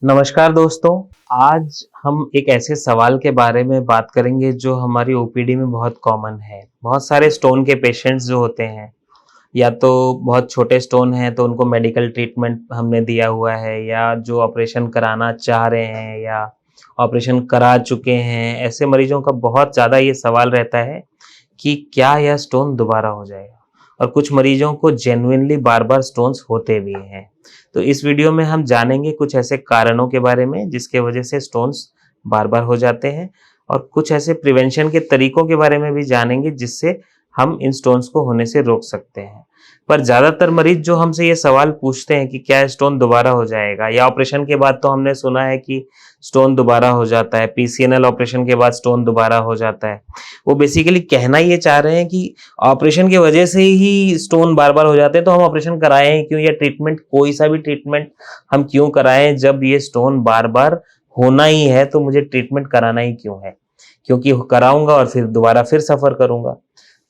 नमस्कार दोस्तों। आज हम एक ऐसे सवाल के बारे में बात करेंगे जो हमारी ओपीडी में बहुत कॉमन है। बहुत सारे स्टोन के पेशेंट्स जो होते हैं, या तो बहुत छोटे स्टोन हैं तो उनको मेडिकल ट्रीटमेंट हमने दिया हुआ है, या जो ऑपरेशन कराना चाह रहे हैं या ऑपरेशन करा चुके हैं, ऐसे मरीजों का बहुत ज़्यादा ये सवाल रहता है कि क्या यह स्टोन दोबारा हो जाएगा। और कुछ मरीजों को जेन्युइनली बार बार स्टोन्स होते भी हैं। तो इस वीडियो में हम जानेंगे कुछ ऐसे कारणों के बारे में जिसके वजह से स्टोन्स बार बार हो जाते हैं, और कुछ ऐसे प्रिवेंशन के तरीकों के बारे में भी जानेंगे जिससे हम इन स्टोन्स को होने से रोक सकते हैं। पर ज़्यादातर मरीज जो हमसे ये सवाल पूछते हैं कि क्या स्टोन दोबारा हो जाएगा, या ऑपरेशन के बाद तो हमने सुना है कि स्टोन दोबारा हो जाता है, पीसीएनएल ऑपरेशन के बाद स्टोन दोबारा हो जाता है। वो बेसिकली कहना ये चाह रहे हैं कि ऑपरेशन की वजह से ही स्टोन बार बार हो जाते हैं, तो हम ऑपरेशन कराएं क्यों, या ट्रीटमेंट कोई सा भी ट्रीटमेंट हम क्यों कराएं जब ये स्टोन बार बार होना ही है, तो मुझे ट्रीटमेंट कराना ही क्यों है, क्योंकि कराऊंगा और फिर दोबारा फिर सफ़र करूंगा।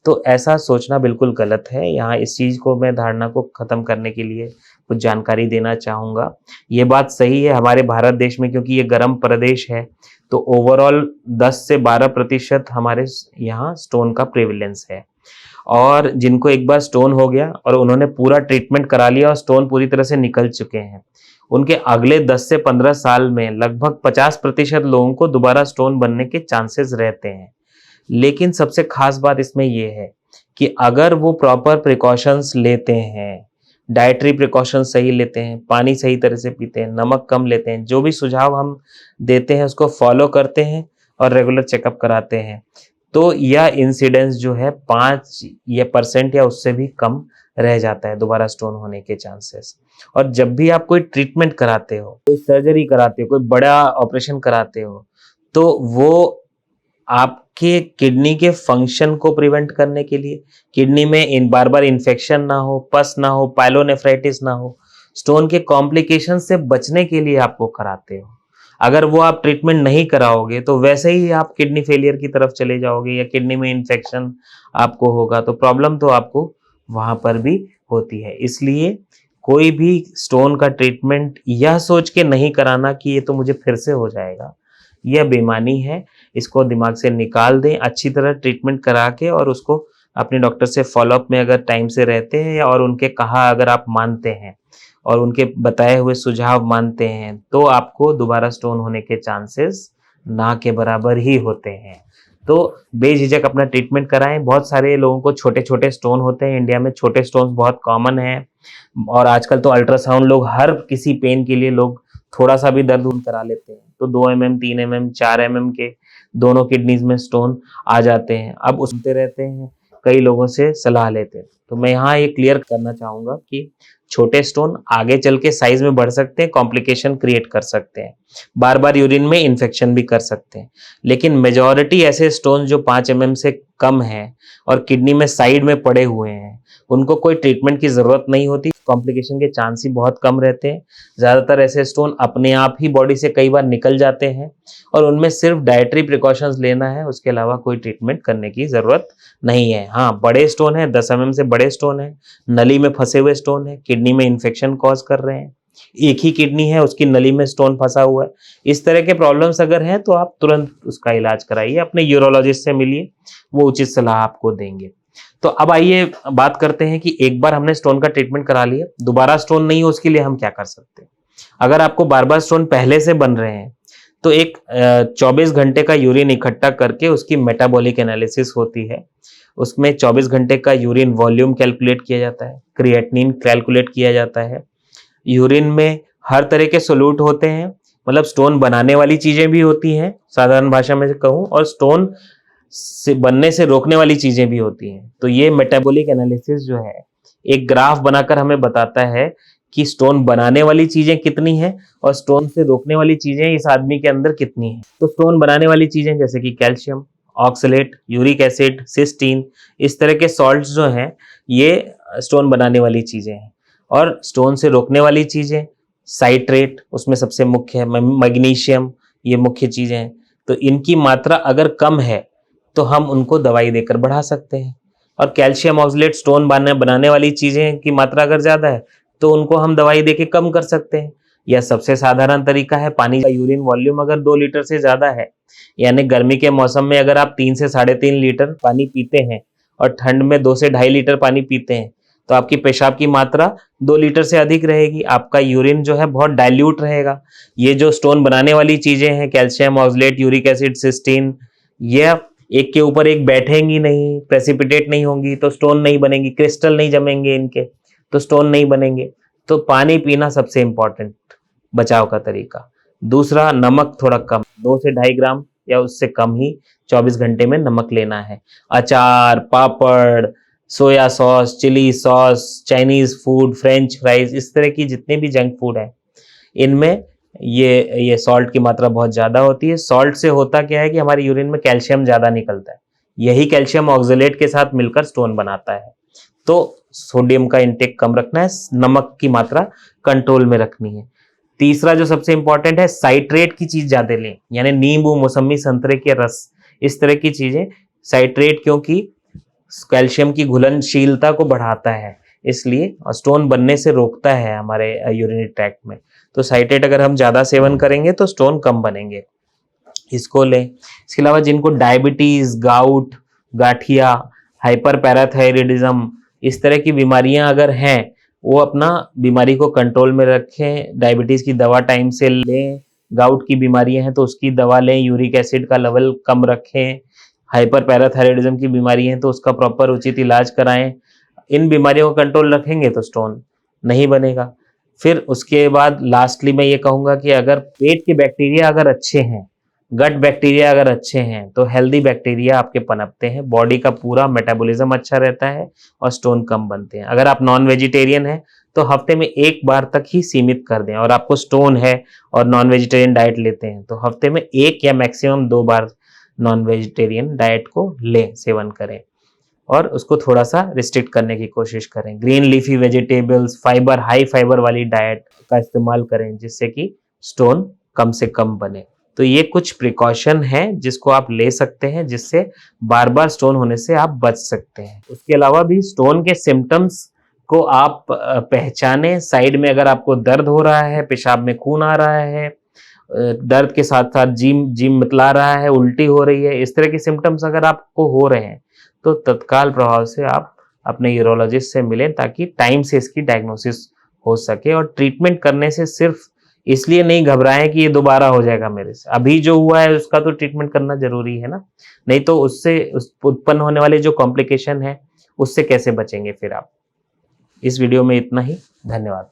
तो ऐसा सोचना बिल्कुल गलत है। यहाँ इस चीज़ को मैं धारणा को ख़त्म करने के लिए कुछ जानकारी देना चाहूँगा। ये बात सही है हमारे भारत देश में, क्योंकि ये गर्म प्रदेश है, तो ओवरऑल 10 से 12% हमारे यहाँ स्टोन का प्रेवलेंस है। और जिनको एक बार स्टोन हो गया और उन्होंने पूरा ट्रीटमेंट करा लिया और स्टोन पूरी तरह से निकल चुके हैं, उनके अगले 10 से 15 साल में लगभग 50% लोगों को दोबारा स्टोन बनने के चांसेस रहते हैं। लेकिन सबसे खास बात इसमें यह है कि अगर वो प्रॉपर प्रिकॉशंस लेते हैं, डाइटरी प्रिकॉशंस सही लेते हैं, पानी सही तरह से पीते हैं, नमक कम लेते हैं, जो भी सुझाव हम देते हैं उसको फॉलो करते हैं और रेगुलर चेकअप कराते हैं, तो यह इंसिडेंस जो है 5% या उससे भी कम रह जाता है दोबारा स्टोन होने के चांसेस। और जब भी आप कोई ट्रीटमेंट कराते हो, कोई सर्जरी कराते हो, कोई बड़ा ऑपरेशन कराते हो, तो वो आपके किडनी के फंक्शन को प्रिवेंट करने के लिए, किडनी में इन बार बार इन्फेक्शन ना हो, पस ना हो, पाइलोनेफ्राइटिस ना हो, स्टोन के कॉम्प्लिकेशन से बचने के लिए आपको कराते हो। अगर वो आप ट्रीटमेंट नहीं कराओगे तो वैसे ही आप किडनी फेलियर की तरफ चले जाओगे, या किडनी में इन्फेक्शन आपको होगा, तो प्रॉब्लम तो आपको वहां पर भी होती है। इसलिए कोई भी स्टोन का ट्रीटमेंट यह सोच के नहीं कराना कि ये तो मुझे फिर से हो जाएगा, यह बेईमानी है। इसको दिमाग से निकाल दें, अच्छी तरह ट्रीटमेंट करा के, और उसको अपने डॉक्टर से फॉलोअप में अगर टाइम से रहते हैं, और उनके कहा अगर आप मानते हैं और उनके बताए हुए सुझाव मानते हैं, तो आपको दोबारा स्टोन होने के चांसेस ना के बराबर ही होते हैं। तो बेझिझक अपना ट्रीटमेंट कराएं। बहुत सारे लोगों को छोटे छोटे स्टोन होते हैं, इंडिया में छोटे स्टोन बहुत कॉमन है, और आजकल तो अल्ट्रासाउंड लोग हर किसी पेन के लिए लोग थोड़ा सा भी दर्द करा लेते हैं, तो 2 mm 3 mm 4 mm के दोनों किडनीज में स्टोन आ जाते हैं। अब सुनते रहते हैं, कई लोगों से सलाह लेते हैं। तो मैं यहाँ ये क्लियर करना चाहूंगा कि छोटे स्टोन आगे चल के साइज में बढ़ सकते हैं, कॉम्प्लिकेशन क्रिएट कर सकते हैं, बार बार यूरिन में इन्फेक्शन भी कर सकते हैं। लेकिन मेजॉरिटी ऐसे स्टोन जो 5 mm से कम है और किडनी में साइड में पड़े हुए हैं, उनको कोई ट्रीटमेंट की जरूरत नहीं होती, कॉम्प्लिकेशन के चांस ही बहुत कम रहते हैं। ज़्यादातर ऐसे स्टोन अपने आप ही बॉडी से कई बार निकल जाते हैं, और उनमें सिर्फ डाइटरी प्रिकॉशंस लेना है, उसके अलावा कोई ट्रीटमेंट करने की ज़रूरत नहीं है। हाँ, बड़े स्टोन है, 10 mm से बड़े स्टोन है, नली में फंसे हुए स्टोन है, किडनी में इन्फेक्शन कॉज कर रहे हैं, एक ही किडनी है उसकी नली में स्टोन फंसा हुआ है, इस तरह के प्रॉब्लम्स अगर हैं तो आप तुरंत उसका इलाज कराइए, अपने यूरोलॉजिस्ट से मिलिए, वो उचित सलाह आपको देंगे। तो अब आइए बात करते हैं कि एक बार हमने स्टोन का ट्रीटमेंट करा लिया, दोबारा स्टोन नहीं हो उसके लिए हम क्या कर सकते हैं। अगर आपको बार बार स्टोन पहले से बन रहे हैं, तो एक 24 घंटे का यूरिन इकट्ठा करके उसकी मेटाबॉलिक एनालिसिस होती है। उसमें 24 घंटे का यूरिन वॉल्यूम कैलकुलेट किया जाता है, क्रिएटिनिन कैलकुलेट किया जाता है। यूरिन में हर तरह के सोल्यूट होते हैं, मतलब स्टोन बनाने वाली चीजें भी होती हैं साधारण भाषा में कहूँ, और स्टोन से बनने से रोकने वाली चीजें भी होती हैं। तो ये मेटाबॉलिक एनालिसिस जो है एक ग्राफ बनाकर हमें बताता है कि स्टोन बनाने वाली चीजें कितनी हैं और स्टोन से रोकने वाली चीजें इस आदमी के अंदर कितनी हैं। तो स्टोन बनाने वाली चीजें जैसे कि calcium, oxalate, uric acid, cystine, इस तरह के सॉल्ट्स जो हैं ये स्टोन बनाने वाली चीजें हैं। और स्टोन से रोकने वाली चीजें साइट्रेट उसमें सबसे मुख्य है, मैग्नीशियम, ये मुख्य चीजें हैं। तो इनकी मात्रा अगर कम है तो हम उनको दवाई देकर बढ़ा सकते हैं। और कैल्शियम ऑक्सलेट स्टोन बनाने वाली चीजें की मात्रा अगर ज्यादा है तो उनको हम दवाई देके कम कर सकते हैं। या सबसे साधारण तरीका है पानी का यूरिन वॉल्यूम अगर 2 लीटर से ज़्यादा है, यानी गर्मी के मौसम में अगर आप 3 से 3.5 लीटर पानी पीते हैं और ठंड में 2 से 2.5 लीटर पानी पीते हैं, तो आपकी पेशाब की मात्रा 2 लीटर से अधिक रहेगी। आपका यूरिन जो है बहुत डाइल्यूट रहेगा। ये जो स्टोन बनाने वाली चीज़ें हैं, calcium oxalate, uric acid, cystine, ये एक के ऊपर एक बैठेंगी नहीं, प्रेसिपिटेट नहीं होंगी तो स्टोन नहीं बनेंगी, क्रिस्टल नहीं जमेंगे इनके तो स्टोन नहीं बनेंगे। तो पानी पीना सबसे इंपॉर्टेंट बचाव का तरीका। दूसरा, नमक थोड़ा कम, 2 से 2.5 ग्राम या उससे कम ही 24 घंटे में नमक लेना है। अचार, पापड़, soya sauce, chilli sauce, Chinese food, French fries, इस तरह की जितने भी जंक फूड है, इनमें ये सॉल्ट की मात्रा बहुत ज़्यादा होती है। सॉल्ट से होता क्या है कि हमारे यूरिन में कैल्शियम ज़्यादा निकलता है, यही कैल्शियम ऑक्सलेट के साथ मिलकर स्टोन बनाता है। तो सोडियम का इंटेक कम रखना है, नमक की मात्रा कंट्रोल में रखनी है। तीसरा जो सबसे इंपॉर्टेंट है, साइट्रेट की चीज ज्यादा लें, यानी नींबू, मौसमी, संतरे के रस, इस तरह की चीजें। साइट्रेट क्योंकि कैल्शियम की घुलनशीलता को बढ़ाता है, इसलिए स्टोन बनने से रोकता है हमारे यूरिनरी ट्रैक्ट में। तो साइट्रेट अगर हम ज्यादा सेवन करेंगे तो स्टोन कम बनेंगे, इसको लें। इसके अलावा जिनको डायबिटीज, गाउट, गाठिया, हाइपर पैराथायरिडिज्म, इस तरह की बीमारियां अगर हैं, वो अपना बीमारी को कंट्रोल में रखें। डायबिटीज की दवा टाइम से लें, गाउट की बीमारियां हैं तो उसकी दवा लें, यूरिक एसिड का लेवल कम रखें, हाइपर पैराथायरिडिज्म की बीमारी है तो उसका प्रॉपर उचित इलाज कराएं। इन बीमारियों को कंट्रोल रखेंगे तो स्टोन नहीं बनेगा। फिर उसके बाद लास्टली मैं ये कहूँगा कि अगर पेट के बैक्टीरिया अगर अच्छे हैं, गट बैक्टीरिया अगर अच्छे हैं, तो हेल्दी बैक्टीरिया आपके पनपते हैं, बॉडी का पूरा मेटाबॉलिज्म अच्छा रहता है और स्टोन कम बनते हैं। अगर आप नॉन वेजिटेरियन हैं तो हफ्ते में 1 बार तक ही सीमित कर दें, और आपको स्टोन है और नॉन वेजिटेरियन डाइट लेते हैं तो हफ्ते में 1 या मैक्सिमम 2 बार नॉन वेजिटेरियन डाइट को लें, सेवन करें, और उसको थोड़ा सा रिस्ट्रिक्ट करने की कोशिश करें। Green leafy vegetables, fibre, high fibre वाली डाइट का इस्तेमाल करें, जिससे कि स्टोन कम से कम बने। तो ये कुछ प्रिकॉशन हैं जिसको आप ले सकते हैं, जिससे बार बार स्टोन होने से आप बच सकते हैं। उसके अलावा भी स्टोन के सिम्टम्स को आप पहचाने। साइड में अगर आपको दर्द हो रहा है, पेशाब में खून आ रहा है, दर्द के साथ साथ जीम मितला रहा है, उल्टी हो रही है, इस तरह के सिम्टम्स अगर आपको हो रहे हैं तो तत्काल प्रभाव से आप अपने यूरोलॉजिस्ट से मिलें, ताकि टाइम से इसकी डायग्नोसिस हो सके। और ट्रीटमेंट करने से सिर्फ इसलिए नहीं घबराएं कि ये दोबारा हो जाएगा मेरे से, अभी जो हुआ है उसका तो ट्रीटमेंट करना जरूरी है ना, नहीं तो उससे उत्पन्न होने वाले जो कॉम्प्लिकेशन है उससे कैसे बचेंगे फिर आप। इस वीडियो में इतना ही, धन्यवाद।